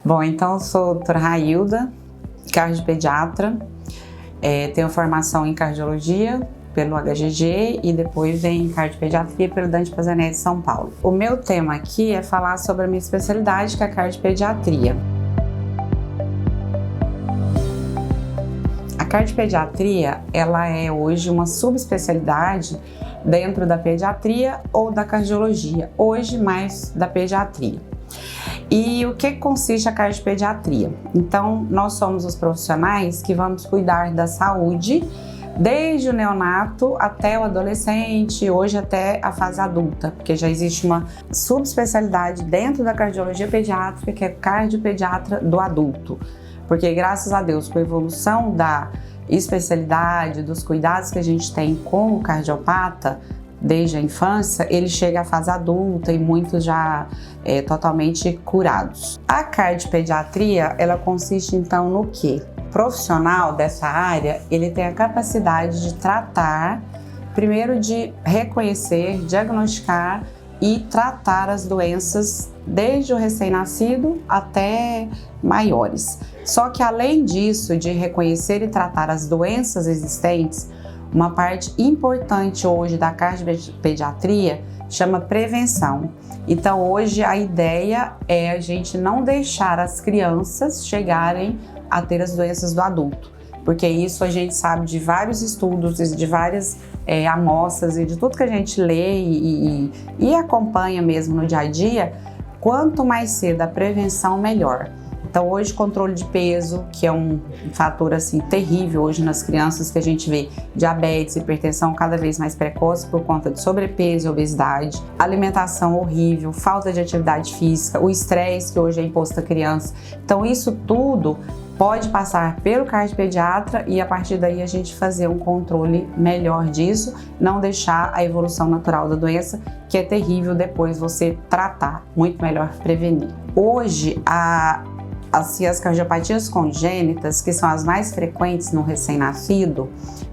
Bom, então eu sou a doutora Railda, cardiopediatra, tenho formação em cardiologia pelo HGG e depois em cardiopediatria pelo Dante Pazzanese de São Paulo. O meu tema aqui é falar sobre a minha especialidade, que é a cardiopediatria. A cardiopediatria, ela é hoje uma subespecialidade dentro da pediatria ou da cardiologia, hoje mais da pediatria. E o que consiste a cardiopediatria? Então, nós somos os profissionais que vamos cuidar da saúde desde o neonato até o adolescente, hoje até a fase adulta, porque já existe uma subespecialidade dentro da cardiologia pediátrica, que é cardiopediatra do adulto. Porque graças a Deus, com a evolução da especialidade, dos cuidados que a gente tem com o cardiopata, desde a infância, ele chega à fase adulta e muitos já totalmente curados. A cardiopediatria, ela consiste então no quê? O profissional dessa área, ele tem a capacidade de tratar, primeiro de reconhecer, diagnosticar e tratar as doenças desde o recém-nascido até maiores. Só que além disso, de reconhecer e tratar as doenças existentes, uma parte importante hoje da cardiopediatria chama prevenção. Então hoje a ideia é a gente não deixar as crianças chegarem a ter as doenças do adulto, porque isso a gente sabe de vários estudos, de várias amostras e de tudo que a gente lê e acompanha mesmo no dia a dia, quanto mais cedo a prevenção, melhor. Então hoje controle de peso, que é um fator assim terrível hoje nas crianças, que a gente vê diabetes, hipertensão cada vez mais precoce por conta de sobrepeso e obesidade, alimentação horrível, falta de atividade física, o estresse que hoje é imposto à criança. Então isso tudo pode passar pelo cardiopediatra e a partir daí a gente fazer um controle melhor disso, não deixar a evolução natural da doença, que é terrível depois você tratar, muito melhor prevenir. Hoje as cardiopatias congênitas, que são as mais frequentes no recém-nascido,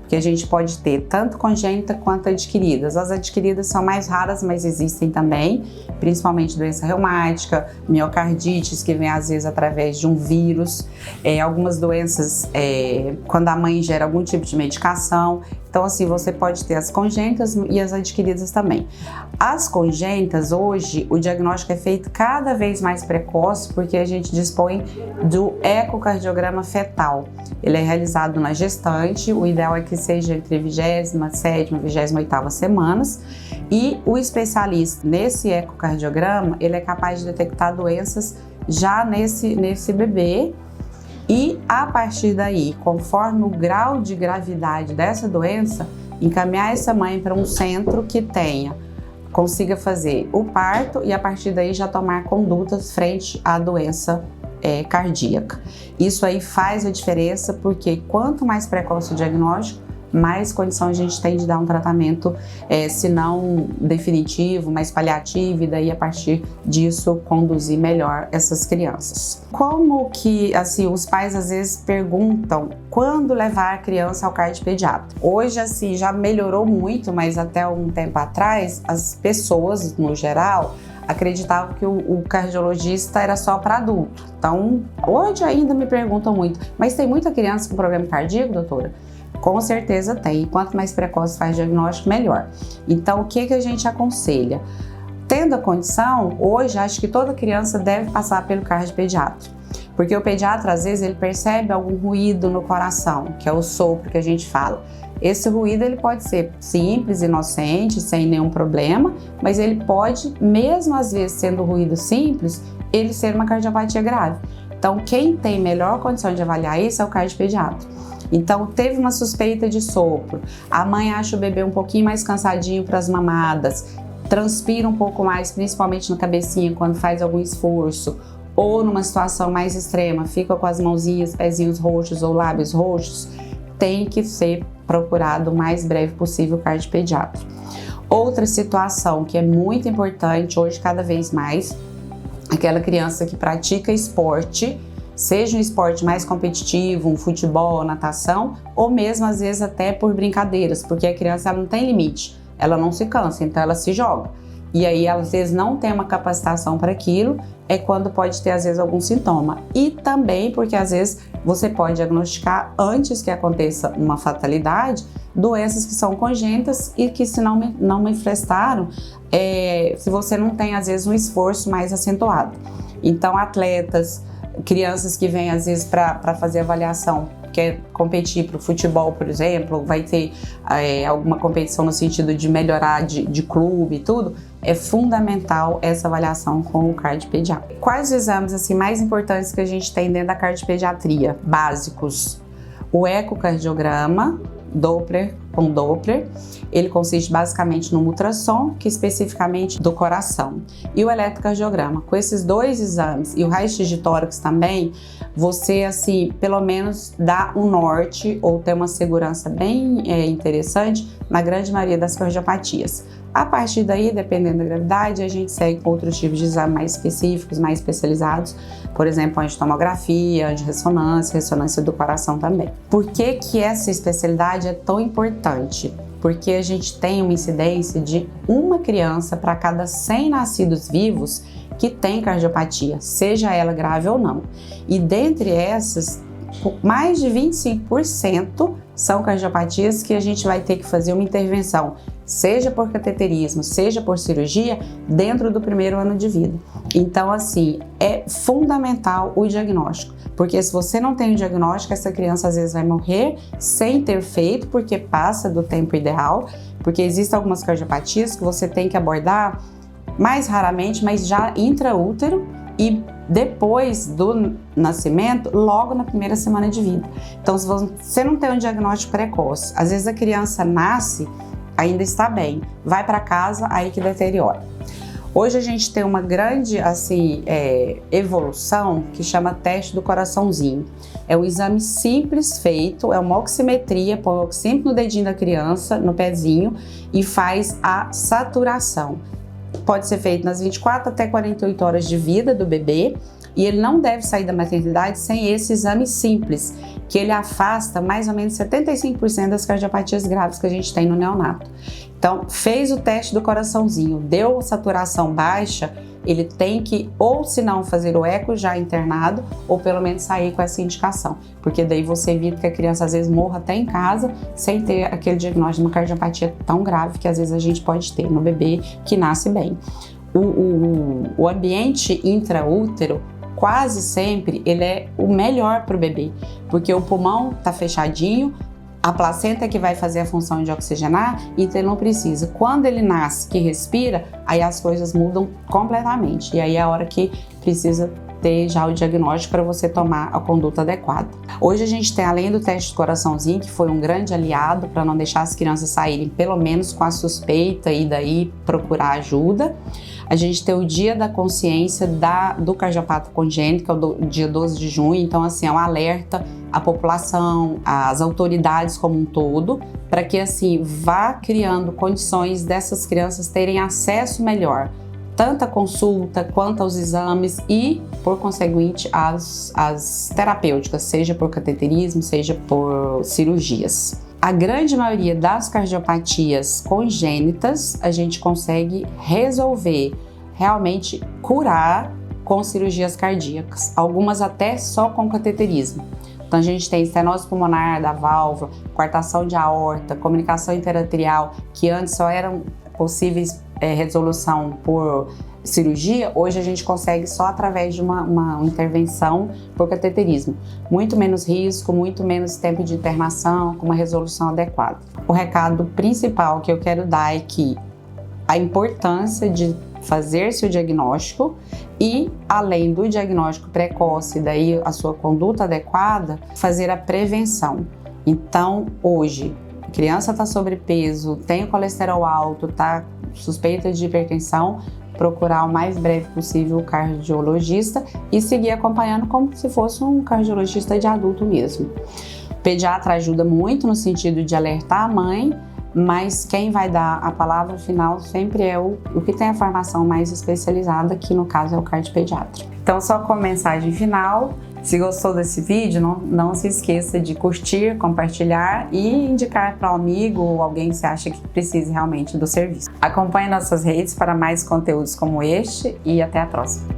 que a gente pode ter tanto congênita quanto adquiridas. As adquiridas são mais raras, mas existem também, principalmente doença reumática, miocardites, que vem às vezes através de um vírus, algumas doenças quando a mãe ingere algum tipo de medicação. Então assim, você pode ter as congênitas e as adquiridas também. As congênitas, hoje, o diagnóstico é feito cada vez mais precoce, porque a gente dispõe do ecocardiograma fetal. Ele é realizado na gestante, o ideal é que seja entre 27ª e 28ª semanas, e o especialista nesse ecocardiograma, ele é capaz de detectar doenças já nesse bebê, e a partir daí, conforme o grau de gravidade dessa doença, encaminhar essa mãe para um centro que consiga fazer o parto e a partir daí já tomar condutas frente à doença cardíaca. Isso aí faz a diferença, porque quanto mais precoce o diagnóstico, mais condição a gente tem de dar um tratamento, se não definitivo, mais paliativo, e daí a partir disso conduzir melhor essas crianças. Como que, assim, os pais às vezes perguntam quando levar a criança ao cardiopediatra? Hoje, assim, já melhorou muito, mas até um tempo atrás, as pessoas, no geral, acreditavam que o cardiologista era só para adulto. Então, hoje ainda me perguntam muito, mas tem muita criança com problema cardíaco, doutora? Com certeza tem, e quanto mais precoce faz diagnóstico, melhor. Então, o que a gente aconselha? Tendo a condição, hoje acho que toda criança deve passar pelo cardiopediatra, porque o pediatra às vezes ele percebe algum ruído no coração, que é o sopro que a gente fala. Esse ruído ele pode ser simples, inocente, sem nenhum problema, mas ele pode, mesmo às vezes sendo ruído simples, ele ser uma cardiopatia grave. Então, quem tem melhor condição de avaliar isso é o cardiopediatra. Então, teve uma suspeita de sopro, a mãe acha o bebê um pouquinho mais cansadinho para as mamadas, transpira um pouco mais, principalmente na cabecinha, quando faz algum esforço, ou numa situação mais extrema, fica com as mãozinhas, pezinhos roxos ou lábios roxos, tem que ser procurado o mais breve possível o cardiopediatra. Outra situação que é muito importante hoje, cada vez mais, aquela criança que pratica esporte, seja um esporte mais competitivo, um futebol, natação, ou mesmo às vezes até por brincadeiras, porque a criança ela não tem limite, ela não se cansa, então ela se joga. e aí às vezes não tem uma capacitação para aquilo, é quando pode ter às vezes algum sintoma. E também porque às vezes você pode diagnosticar antes que aconteça uma fatalidade, doenças que são congênitas e que se não manifestaram, se você não tem às vezes um esforço mais acentuado. Então atletas, crianças que vêm às vezes para fazer avaliação, quer competir para o futebol, por exemplo, vai ter alguma competição no sentido de melhorar de clube e tudo, é fundamental essa avaliação com o cardiopediatra. Quais os exames assim, mais importantes que a gente tem dentro da cardiopediatria? Básicos: o ecocardiograma, Doppler, com Doppler, ele consiste basicamente no ultrassom, que especificamente do coração, e o eletrocardiograma. Com esses dois exames e o raio-x de tórax também, você assim, pelo menos dá um norte ou tem uma segurança bem interessante na grande maioria das cardiopatias. A partir daí, dependendo da gravidade, a gente segue com outros tipos de exames mais específicos, mais especializados, por exemplo, angiotomografia, angiorressonância, ressonância do coração também. Por que essa especialidade é tão importante? Porque a gente tem uma incidência de uma criança para cada 100 nascidos vivos que tem cardiopatia, seja ela grave ou não. E dentre essas, mais de 25% são cardiopatias que a gente vai ter que fazer uma intervenção, seja por cateterismo, seja por cirurgia, dentro do primeiro ano de vida. Então, assim, é fundamental o diagnóstico, porque se você não tem o diagnóstico, essa criança às vezes vai morrer sem ter feito, porque passa do tempo ideal, porque existem algumas cardiopatias que você tem que abordar mais raramente, mas já intraútero e depois do nascimento, logo na primeira semana de vida. Então, se você não tem um diagnóstico precoce, às vezes a criança nasce, ainda está bem, vai para casa, aí que deteriora. Hoje a gente tem uma grande evolução que chama teste do coraçãozinho. É um exame simples feito, é uma oximetria, põe o oxímetro no dedinho da criança, no pezinho, e faz a saturação. Pode ser feito nas 24 até 48 horas de vida do bebê, e ele não deve sair da maternidade sem esse exame simples, que ele afasta mais ou menos 75% das cardiopatias graves que a gente tem no neonato. Então, fez o teste do coraçãozinho, deu saturação baixa, ele tem que, ou se não, fazer o eco já internado, ou pelo menos sair com essa indicação, porque daí você evita que a criança às vezes morra até em casa, sem ter aquele diagnóstico de uma cardiopatia tão grave que às vezes a gente pode ter no bebê que nasce bem. O ambiente intraútero, quase sempre, ele é o melhor para o bebê, porque o pulmão está fechadinho, a placenta é que vai fazer a função de oxigenar, então ele não precisa. Quando ele nasce, que respira, aí as coisas mudam completamente. E aí é a hora que precisa ter já o diagnóstico para você tomar a conduta adequada. Hoje a gente tem, além do teste do coraçãozinho, que foi um grande aliado para não deixar as crianças saírem pelo menos com a suspeita e daí procurar ajuda, a gente tem o Dia da Consciência do Cardiopata Congênito, que é o dia 12 de junho, então assim, é um alerta à população, às autoridades como um todo, para que assim, vá criando condições dessas crianças terem acesso melhor, tanto à consulta quanto aos exames e, por conseguinte, às terapêuticas, seja por cateterismo, seja por cirurgias. A grande maioria das cardiopatias congênitas a gente consegue resolver, realmente curar com cirurgias cardíacas, algumas até só com cateterismo. Então a gente tem estenose pulmonar da válvula, coartação de aorta, comunicação interatrial, que antes só eram possíveis resolução por cirurgia, hoje a gente consegue só através de uma intervenção por cateterismo. Muito menos risco, muito menos tempo de internação, com uma resolução adequada. O recado principal que eu quero dar é que a importância de fazer-se o diagnóstico e, além do diagnóstico precoce, daí a sua conduta adequada, fazer a prevenção. Então, hoje, a criança está sobrepeso, tem o colesterol alto, está suspeita de hipertensão, procurar o mais breve possível o cardiologista e seguir acompanhando como se fosse um cardiologista de adulto mesmo. O pediatra ajuda muito no sentido de alertar a mãe, mas quem vai dar a palavra final sempre é o que tem a formação mais especializada, que no caso é o cardiopediatra. Então, só com mensagem final, Se gostou desse vídeo, não se esqueça de curtir, compartilhar e indicar para um amigo ou alguém que você acha que precise realmente do serviço. Acompanhe nossas redes para mais conteúdos como este e até a próxima.